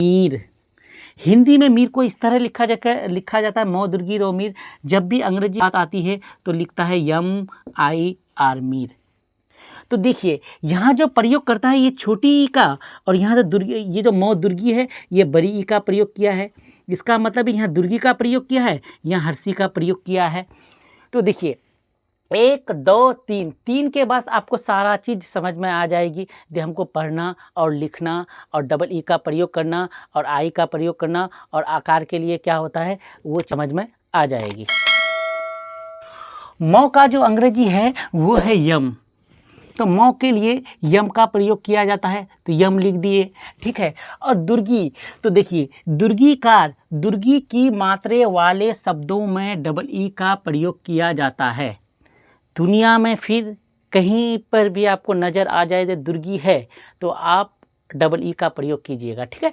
मीर। हिंदी में मीर को इस तरह लिखा जाता है मौ दीर्घ रो मीर। जब भी अंग्रेजी बात आती है तो लिखता है MIR मीर। तो देखिए यहाँ जो प्रयोग करता है ये छोटी ई का, और यहाँ तो दुर्गी, ये जो मौ दुर्गी है ये बड़ी ई का प्रयोग किया है। इसका मतलब यहाँ दुर्गी का प्रयोग किया है, यहाँ हर्षी का प्रयोग किया है। तो देखिए 1 2 3, 3 के बाद आपको सारा चीज़ समझ में आ जाएगी। जो हमको पढ़ना और लिखना और डबल ई का प्रयोग करना और आई का प्रयोग करना और आकार के लिए क्या होता है वो समझ में आ जाएगी। मौ का जो अंग्रेजी है वो है यम। तो मौ के लिए यम का प्रयोग किया जाता है, तो यम लिख दिए, ठीक है। और दुर्गी, तो देखिए दुर्गी की मात्रे वाले शब्दों में डबल ई का प्रयोग किया जाता है। दुनिया में फिर कहीं पर भी आपको नज़र आ जाए तो दुर्गी है तो आप डबल ई का प्रयोग कीजिएगा, ठीक है।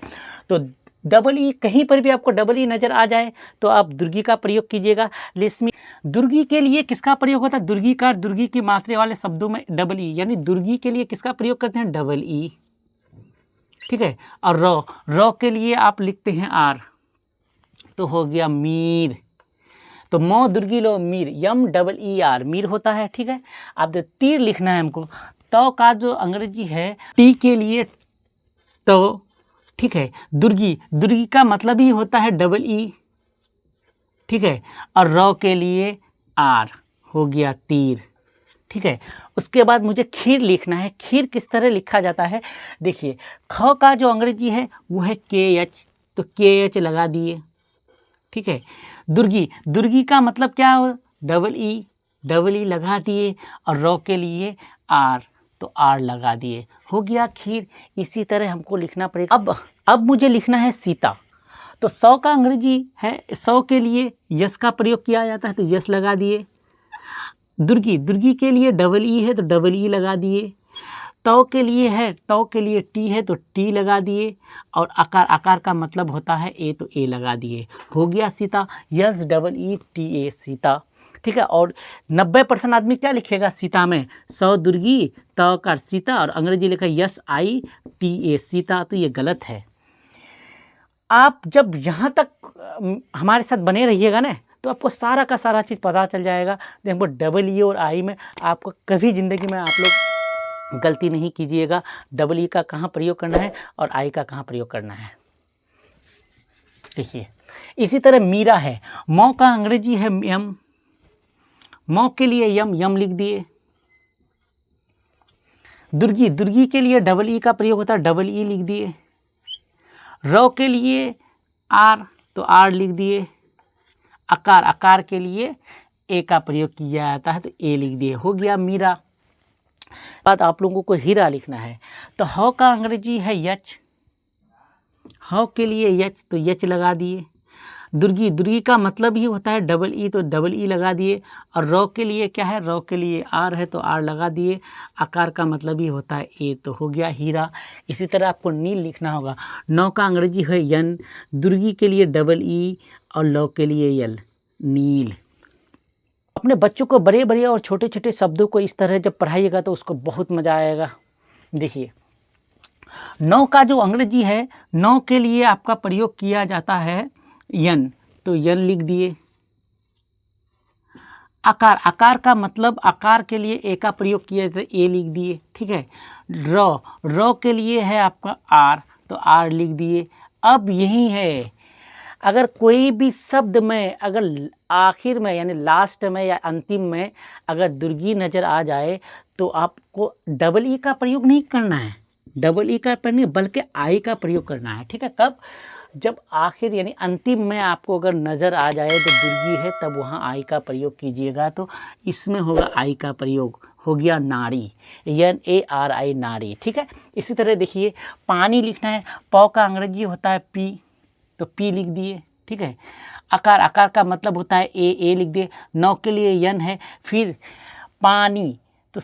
तो डबल ई कहीं पर भी आपको डबल ई नज़र आ जाए तो आप दुर्गी का प्रयोग कीजिएगा। लिस्मी दुर्गी के लिए किसका प्रयोग होता है? दुर्गी की मात्रे वाले शब्दों में डबल ई, यानी दुर्गी के लिए किसका प्रयोग करते हैं? डबल ई, ठीक है। और रॉ के लिए आप लिखते हैं आर, तो हो गया मीर। तो मौ दुर्गी लो मीर, MEER मीर होता है, ठीक है। अब जो तीर लिखना है हमको, तो का जो अंग्रेजी है टी के लिए तो, ठीक है। दुर्गी का मतलब ही होता है डबल ई, ठीक है। और रॉ के लिए आर, हो गया तीर, ठीक है। उसके बाद मुझे खीर लिखना है। खीर किस तरह लिखा जाता है? देखिए ख का जो अंग्रेजी है वो है KH, तो KH लगा दिए, ठीक है। दुर्गी का मतलब क्या हो? डबल ई लगा दिए, और रॉ के लिए आर, तो आर लगा दिए, हो गया खीर। इसी तरह हमको लिखना पड़ेगा। अब मुझे लिखना है सीता। तो 100 का अंग्रेजी है, 100 के लिए यस का प्रयोग किया जाता है, तो यस लगा दिए। दुर्गी के लिए डबल ई है तो डबल ई लगा दिए। तो के लिए टी है तो टी लगा दिए। और आकार का मतलब होता है ए, तो ए लगा दिए, हो गया सीता। SEETA सीता, ठीक है। और 90% आदमी क्या लिखेगा सीता में? 100 दुर्गी तो सीता, और अंग्रेजी लिखा SITA सीता, तो ये गलत है। आप जब यहाँ तक हमारे साथ बने रहिएगा ना तो आपको सारा का सारा चीज़ पता चल जाएगा। देखो डबल ई और आई में आपको कभी ज़िंदगी में आप लोग गलती नहीं कीजिएगा। डबल ई का कहाँ प्रयोग करना है और आई का कहाँ प्रयोग करना है। देखिए इसी तरह मीरा है, मौ का अंग्रेजी है यम, मौ के लिए यम लिख दिए। दुर्गी के लिए डबल ई का प्रयोग होता है, डबल ई लिख दिए। रॉ के लिए आर, तो आर लिख दिए। आकार के लिए ए का प्रयोग किया जाता है, तो ए लिख दिए, हो गया मीरा। बाद आप लोगों को हीरा लिखना है। तो ह का अंग्रेजी है यच, ह के लिए यच, तो यच लगा दिए। दुर्गी का मतलब ही होता है डबल ई, तो डबल ई लगा दिए। और रॉ के लिए क्या है? रॉ के लिए आर है, तो आर लगा दिए। आकार का मतलब ही होता है ए, तो हो गया हीरा। इसी तरह आपको नील लिखना होगा। नौ का अंग्रेजी है यन, दुर्गी के लिए डबल ई और लौ के लिए यल, नील। अपने बच्चों को बड़े और छोटे छोटे शब्दों को इस तरह जब पढ़ाइएगा तो उसको बहुत मज़ा आएगा। देखिए 9 का जो अंग्रेजी है, 9 के लिए आपका प्रयोग किया जाता है यन, तो यन लिख दिए। आकार का मतलब आकार के लिए ए का प्रयोग किया जाता है, ए लिख दिए, ठीक है। रॉ के लिए है आपका आर, तो आर लिख दिए। अब यही है, अगर कोई भी शब्द में अगर आखिर में यानी लास्ट में या अंतिम में अगर दुर्गी नज़र आ जाए तो आपको डबल ई का प्रयोग नहीं करना है, डबल ई का प्रयोग नहीं बल्कि आई का प्रयोग करना है, ठीक है। कब? जब आखिर यानी अंतिम में आपको अगर नज़र आ जाए तो दुर्गी है, तब वहाँ आई का प्रयोग कीजिएगा। तो इसमें होगा आई का प्रयोग, हो गया नारी, NARI नारी, ठीक है। इसी तरह देखिए पानी लिखना है, पौ का अंग्रेजी होता है पी, तो पी लिख दिए, ठीक है। आकार का मतलब होता है ए लिख दिए। 9 के लिए यन है, फिर पानी, तो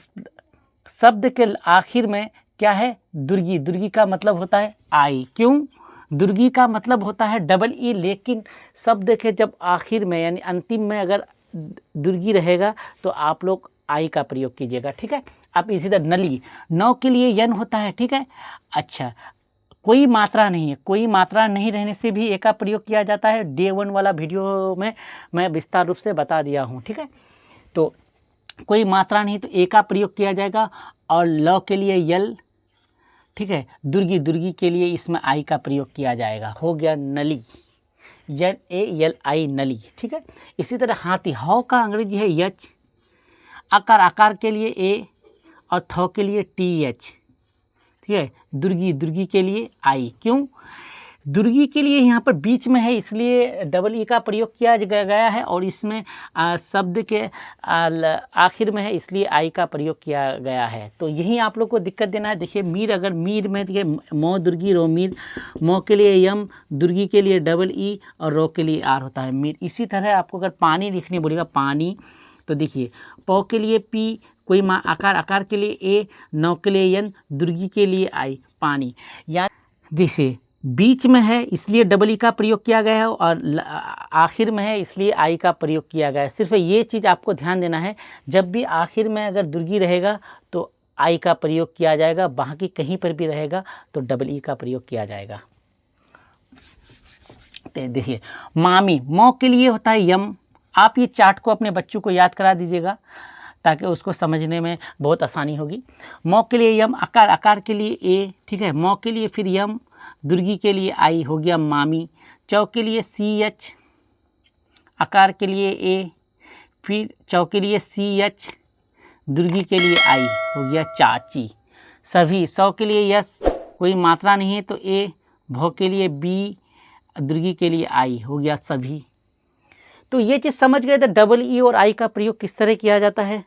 शब्द के आखिर में क्या है? दुर्गी का मतलब होता है आई। क्यों? दुर्गी का मतलब होता है डबल ई, लेकिन शब्द के जब आखिर में यानी अंतिम में अगर दुर्गी रहेगा तो आप लोग आई का प्रयोग कीजिएगा, ठीक है। अब इसी तरह नली, 9 के लिए यन होता है, ठीक है। अच्छा कोई मात्रा नहीं है, कोई मात्रा नहीं रहने से भी ए का प्रयोग किया जाता है। डे 1 वाला वीडियो में मैं विस्तार रूप से बता दिया हूँ, ठीक है। तो कोई मात्रा नहीं तो ए का प्रयोग किया जाएगा, और ल के लिए यल, ठीक है। दुर्गी, दुर्गी के लिए इसमें आई का प्रयोग किया जाएगा, हो गया नली, NALI नली, ठीक है। इसी तरह हाथी, हौ का अंग्रेजी है यच, आकार, आकार के लिए ए, और थौ के लिए TH, ठीक है। दुर्गी, दुर्गी के लिए आई। क्यों? दुर्गी के लिए यहाँ पर बीच में है इसलिए डबल ई का प्रयोग किया गया है, और इसमें शब्द के आखिर में है इसलिए आई का प्रयोग किया गया है। तो यही आप लोग को दिक्कत देना है। देखिए मीर, अगर मीर में देखिए मौ दुर्गी रो मीर, मौ के लिए यम, दुर्गी के लिए डबल ई, और रो के लिए आर होता है मीर। इसी तरह आपको अगर पानी लिखने बोलेगा पानी, तो देखिए पौ के लिए पी, कोई आकार, आकार के लिए ए, नौ के लिए यन, दुर्गी के लिए आई, पानी। या जैसे बीच में है इसलिए डबल ई का प्रयोग किया गया है, और आखिर में है इसलिए आई का प्रयोग किया गया है। सिर्फ ये चीज़ आपको ध्यान देना है, जब भी आखिर में अगर दुर्गी रहेगा तो आई का प्रयोग किया जाएगा, बाकी कहीं पर भी रहेगा तो डबल ई का प्रयोग किया जाएगा। तो देखिए मामी, मौ के लिए होता है यम। आप ये चार्ट को अपने बच्चों को याद करा दीजिएगा ताकि उसको समझने में बहुत आसानी होगी। मौ के लिए यम, आकार, आकार के लिए ए, ठीक है। मौ के लिए फिर यम, दुर्गी के लिए आई, हो गया मामी। चौ के लिए CH, आकार के लिए ए, फिर चौ के लिए CH, दुर्गी के लिए आई, हो गया चाची। सभी, सौ के लिए यस, कोई मात्रा नहीं है तो ए, भौ के लिए बी, दुर्गी के लिए आई, हो गया सभी। तो ये चीज़ समझ गए तो डबल ई और आई का प्रयोग किस तरह किया जाता है।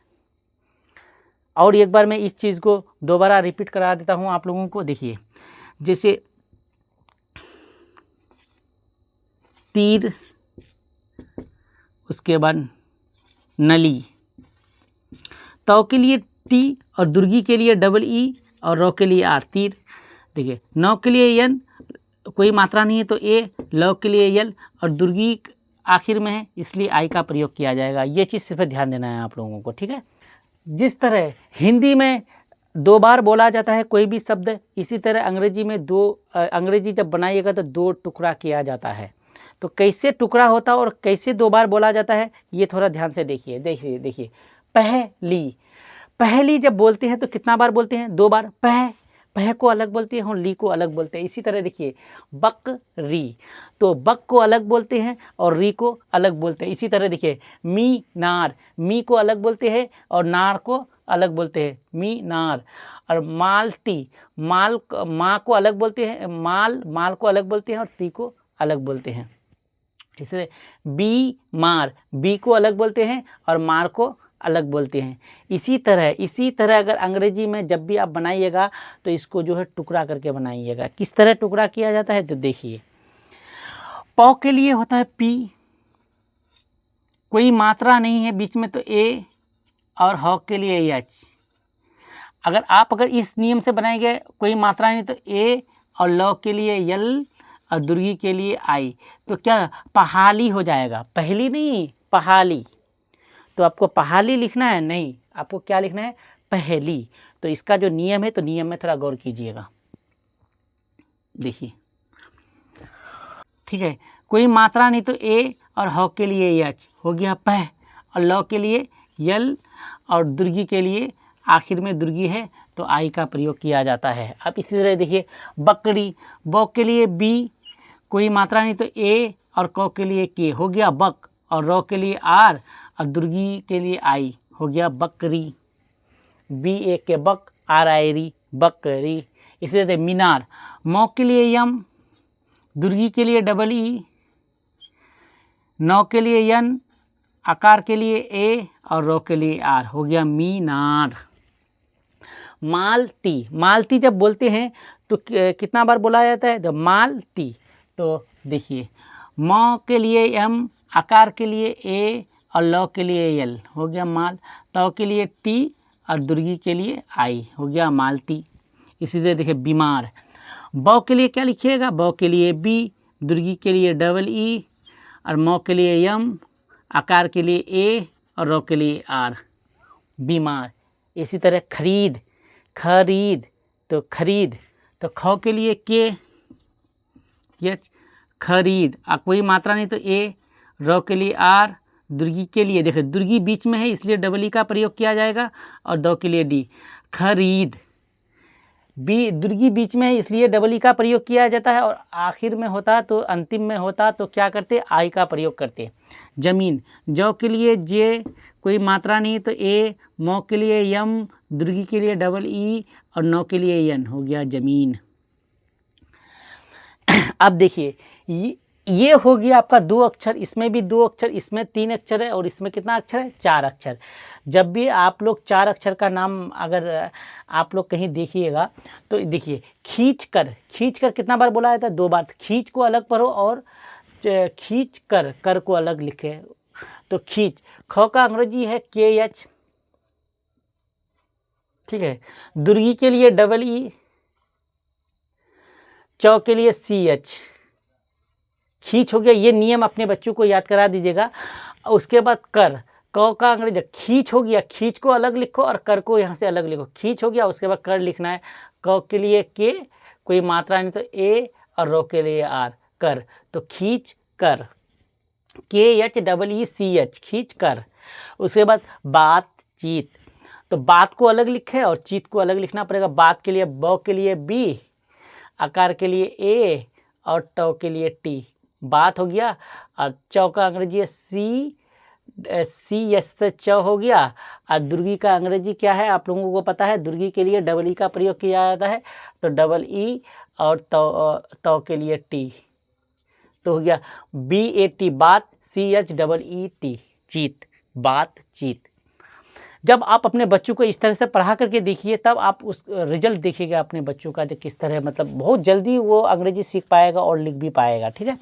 और एक बार मैं इस चीज़ को दोबारा रिपीट करा देता हूँ आप लोगों को। देखिए जैसे तीर, उसके बाद नली, तौ के लिए टी, और दुर्गी के लिए डबल ई, और रौ के लिए आर, तीर। देखिए नौ के लिए यन, कोई मात्रा नहीं है तो ए, लौ के लिए यल, और दुर्गी आखिर में है इसलिए आई का प्रयोग किया जाएगा। ये चीज़ सिर्फ ध्यान देना है आप लोगों को, ठीक है। जिस तरह हिंदी में 2 बार बोला जाता है कोई भी शब्द, इसी तरह अंग्रेजी में अंग्रेजी जब बनाइएगा तो 2 टुकड़ा किया जाता है। तो कैसे टुकड़ा होता है और कैसे 2 बार बोला जाता है ये थोड़ा ध्यान से देखिए। देखिए पहली, पहली जब बोलते हैं तो कितना बार बोलते हैं? 2 बार। पह को अलग बोलते हैं और ली को अलग बोलते हैं। इसी तरह देखिए बकरी, तो बक को अलग बोलते हैं और री को अलग बोलते हैं। इसी तरह देखिए मीनार, मी को अलग बोलते हैं और नार को अलग बोलते हैं, मीनार। और मालती, माँ को अलग बोलते हैं, माल को अलग बोलते हैं और ती को अलग बोलते हैं। इसलिए बीमार, बी को अलग बोलते हैं और मार को अलग बोलते हैं। इसी तरह अगर अंग्रेजी में जब भी आप बनाइएगा तो इसको जो है टुकड़ा करके बनाइएगा। किस तरह टुकड़ा किया जाता है तो देखिए, पौ के लिए होता है पी, कोई मात्रा नहीं है बीच में तो ए, और हौ के लिए एच। अगर इस नियम से बनाएंगे कोई मात्रा नहीं तो ए, और लौ के लिए यल, और दुर्गी के लिए आई, तो क्या पहाली हो जाएगा, पहली नहीं पहाली। तो आपको पहाली लिखना है नहीं, आपको क्या लिखना है? पहली। तो इसका जो नियम है तो नियम में थोड़ा गौर कीजिएगा। देखिए ठीक है, कोई मात्रा नहीं तो ए, और हौ के लिए एच, हो गया पह, और लौ के लिए यल, और दुर्गी के लिए आखिर में दुर्गी है तो आई का प्रयोग किया जाता है। अब इसी तरह देखिए बकरी, बौ के लिए बी, कोई मात्रा नहीं तो ए, और कौ के लिए के, हो गया बक, और रौ के लिए आर, और दुर्गी के लिए आई, हो गया बकरी। बी ए के बक, आर आई री, बकरी। इसी तरह मीनार, मौ के लिए यम, दुर्गी के लिए डबल ई, नौ के लिए यन, आकार के लिए ए, और रौ के लिए आर, हो गया मीनार। मालती, मालती जब बोलते हैं तो कितना बार बोला जाता है? तो मालती। तो देखिए मौ के लिए एम, आकार के लिए ए, और लौ के लिए यल, हो गया माल। तौ के लिए टी, और दुर्गी के लिए आई, हो गया मालती। इसी तरह देखिए बीमार, बौ के लिए क्या लिखिएगा? बौ के लिए बी, दुर्गी के लिए डबल ई, और मौ के लिए यम, आकार के लिए ए, और रौ के लिए आर, बीमार। इसी तरह खरीद, तो खौ के लिए के, एच, खरीद, कोई मात्रा नहीं तो ए, र के लिए आर, दुर्गी के लिए, देखो दुर्गी बीच में है इसलिए डबल ई का प्रयोग किया जाएगा, और द के लिए डी, खरीद, बी दुर्गी बीच में है इसलिए डबल ई का प्रयोग किया जाता है, और आखिर में होता तो अंतिम में होता तो क्या करते, आई का प्रयोग करते। जमीन, जौ के लिए जे, कोई मात्रा नहीं तो ए, मौ के लिए यम, दुर्गी के लिए डबल ई, और नौ के लिए यन, हो गया जमीन। अब देखिए ये हो गया आपका 2 अक्षर, इसमें भी 2 अक्षर, इसमें 3 अक्षर है, और इसमें कितना अक्षर है, 4 अक्षर। जब भी आप लोग 4 अक्षर का नाम अगर आप लोग कहीं देखिएगा तो देखिए खींच कर कितना बार बोला जाता है, 2 बार। खींच को अलग पढ़ो और खींच कर को अलग लिखे। तो खींच, ख का अंग्रेजी है के एच, ठीक है, दुर्गी के लिए डबल ई, चौ के लिए सी एच, खींच हो गया। ये नियम अपने बच्चों को याद करा दीजिएगा। उसके बाद कर, क का अंग्रेजी खींच हो गया, खींच को अलग लिखो और कर को यहाँ से अलग लिखो। खींच हो गया, उसके बाद कर लिखना है। क के लिए के, कोई मात्रा नहीं तो ए, और रो के लिए आर, कर, तो खींच कर, K H double E C H, खींच कर। उसके बाद बातचीत, तो बात को अलग लिखे और चीत को अलग लिखना पड़ेगा। बात के लिए ब के लिए बी, आकार के लिए ए, और टौ के लिए टी, बात हो गया। और चौ का अंग्रेजी है सी एस से चौ हो गया। और दुर्गी का अंग्रेजी क्या है आप लोगों को पता है, दुर्गी के लिए डबल ई का प्रयोग किया जाता है, तो डबल ई, और तौ के लिए टी, तो हो गया बी ए टी, बात, C H double E T, चीत, बातचीत। जब आप अपने बच्चों को इस तरह से पढ़ा करके देखिए तब आप उस रिजल्ट देखिएगा अपने बच्चों का, जो किस तरह मतलब बहुत जल्दी वो अंग्रेजी सीख पाएगा और लिख भी पाएगा। ठीक है,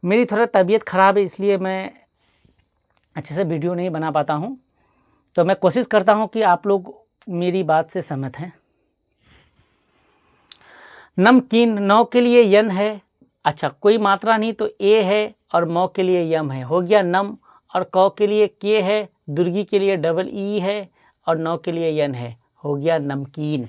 मेरी थोड़ा तबीयत ख़राब है इसलिए मैं अच्छे से वीडियो नहीं बना पाता हूँ, तो मैं कोशिश करता हूँ कि आप लोग मेरी बात से सहमत हैं। नमकीन, नौ के लिए यन है, अच्छा कोई मात्रा नहीं तो ए है, और मौ के लिए यम है, हो गया नम। और क के लिए के है, दुर्गी के लिए डबल ई है, और नौ के लिए यन है, हो गया नमकीन।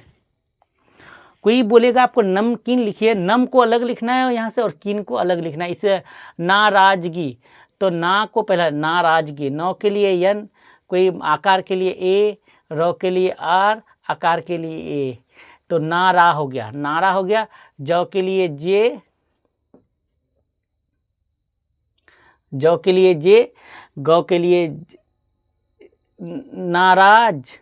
कोई बोलेगा आपको नमकीन लिखिए, नम को अलग लिखना है यहाँ से और कीन को अलग लिखना है। इसे नाराजगी, तो ना को पहला नाराजगी, नौ के लिए यन, कोई आकार के लिए ए, रो के लिए आर, आकार के लिए ए, तो नारा हो गया, नारा हो गया। जौ के लिए जे, जौ के लिए जे, गौ के लिए नाराज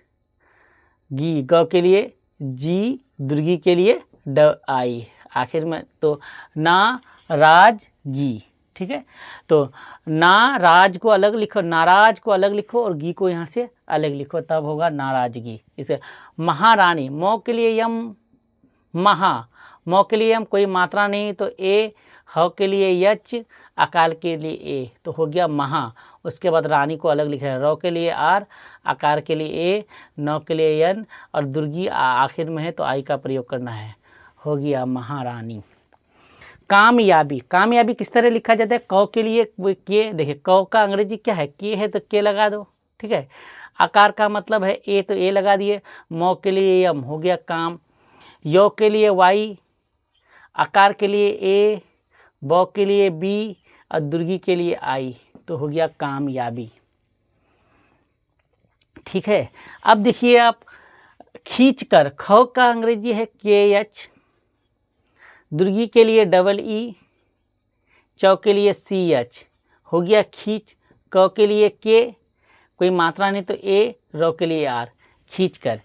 गी, गौ के लिए जी, दुर्गी के लिए ड आई, आखिर में तो नाराजगी। ठीक है, तो नाराज को अलग लिखो, नाराज को अलग लिखो और गी को यहाँ से अलग लिखो, तब होगा नाराजगी। इसे महारानी, मौ के लिए यम, महा, मौ के लिए यम, कोई मात्रा नहीं तो ए, ह के लिए यच, आकार के लिए ए, तो हो गया महा। उसके बाद रानी को अलग लिखना है, रो के लिए आर, आकार के लिए ए, नौ के लिए यन, और दुर्गी आखिर में है तो आई का प्रयोग करना है, हो गया महारानी। कामयाबी, कामयाबी किस तरह लिखा जाता है, क के लिए के, देखिए क का अंग्रेजी क्या है, के है तो के लगा दो। ठीक है, आकार का मतलब है ए तो ए लगा दिए, मौ के लिए यम, हो गया काम। यो के लिए वाई, आकार के लिए ए, बौ के लिए बी, और दुर्गी के लिए आई, तो हो गया कामयाबी। ठीक है, अब देखिए आप खींच कर, ख का अंग्रेजी है के एच, दुर्गी के लिए डबल ई, चौ के लिए सी एच, हो गया खींच। क के लिए के, कोई मात्रा नहीं तो ए, रो के लिए आर, खींच कर।